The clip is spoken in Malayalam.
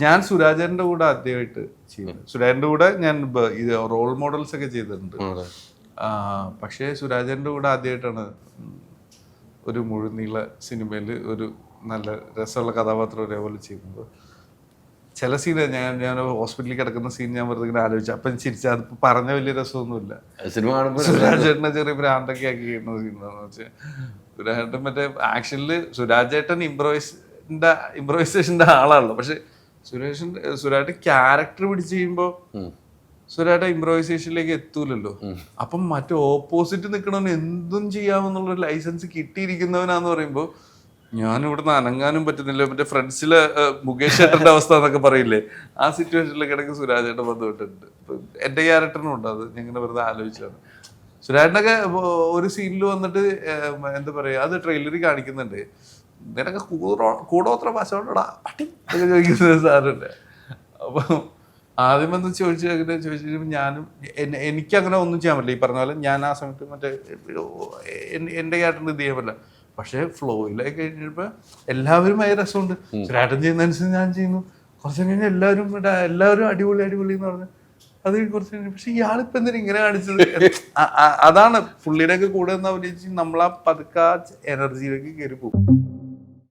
ഞാൻ സുരാജന്റെ കൂടെ ആദ്യമായിട്ട് ചെയ്യുന്നത്. സുരാജന്റെ കൂടെ ഞാൻ ഇത് റോൾ മോഡൽസ് ഒക്കെ ചെയ്തിട്ടുണ്ട്. പക്ഷേ സുരാജന്റെ കൂടെ ആദ്യമായിട്ടാണ് ഒരു മുഴുനീള സിനിമയിൽ ഒരു നല്ല രസമുള്ള കഥാപാത്രം ഒരേപോലെ ചെയ്യുന്നത്. ചില സീന് ഞാൻ ഹോസ്പിറ്റലിൽ കിടക്കുന്ന സീൻ ഞാൻ വെറുതെ ഇങ്ങനെ ആലോചിച്ചു. അപ്പം ചിരിച്ചാൽ അത് പറഞ്ഞ വലിയ രസമൊന്നുമില്ല. സിനിമ കാണുമ്പോൾ സുരാജേട്ടനെ ചെറിയ ഭ്രാന്തൊക്കെ ആക്കി ചെയ്യുന്ന സീനാന്ന് വെച്ചാൽ സുരാജേട്ടൻ മറ്റേ ആക്ഷനിൽ സുരാജേട്ടൻ ഇംപ്രവൈസേഷന്റെ ആളാണല്ലോ. പക്ഷെ സുരാജ് ക്യാരക്ടർ പിടിച്ച് ചെയ്യുമ്പോൾ സുരാജ് ഇംപ്രവൈസേഷനിലേക്ക് എത്തൂലല്ലോ. അപ്പം മറ്റേ ഓപ്പോസിറ്റ് നിൽക്കണവന് എന്തും ചെയ്യാമെന്നുള്ള ലൈസൻസ് കിട്ടിയിരിക്കുന്നവനാന്ന് പറയുമ്പോൾ ഞാനിവിടുന്ന് അനങ്ങാനും പറ്റുന്നില്ല. മറ്റേ ഫ്രണ്ട്സിലെ മുകേഷ് ചേട്ടന്റെ അവസ്ഥ എന്നൊക്കെ പറയില്ലേ, ആ സിറ്റുവേഷനിലേക്ക് ഇടയ്ക്ക് സുരാജേട്ടൻ വന്നിട്ടുണ്ട്. എന്റെ ക്യാരക്ടറിനും ഉണ്ട്. അത് ഞങ്ങൾ വെറുതെ ആലോചിച്ചാണ്. സുരാജനൊക്കെ ഒരു സീനിൽ വന്നിട്ട് എന്താ പറയാ, അത് ട്രെയിലറിൽ കാണിക്കുന്നുണ്ട്, നിനക്ക് കൂടോത്ര ഭാഷയോടാ അട്ടി ഒക്കെ ചോദിക്കുന്ന സാധനല്ലേ. അപ്പൊ ആദ്യം വന്ന് ചോദിച്ചു ഞാനും എനിക്കങ്ങനെ ഒന്നും ചെയ്യാൻ പറ്റില്ല. ഈ പറഞ്ഞ പോലെ ഞാൻ ആ സമയത്ത് മറ്റേ എന്റെ ക്യാരക്ടറിന് ഇത് ചെയ്യാൻ പറ്റില്ല. പക്ഷെ ഫ്ലോയിലായി കഴിഞ്ഞപ്പോ എല്ലാവരും ഭയങ്കര രസമുണ്ട്. സുരാട്ടൻ ചെയ്യുന്നതനുസരിച്ച് ഞാൻ ചെയ്യുന്നു. കുറച്ച് കഴിഞ്ഞാൽ എല്ലാവരും അടിപൊളി എന്ന് പറഞ്ഞു. അത് കുറച്ച് കഴിഞ്ഞു. പക്ഷെ ഇയാളിപ്പോ എന്തിനാ ഇങ്ങനെ കാണിച്ചത്? അതാണ് പുള്ളിയുടെ ഒക്കെ കൂടെ നിന്ന് അഭിനയിച്ച് നമ്മളാ പതുക്കെ എനർജിയിലേക്ക് കയറി പോകും.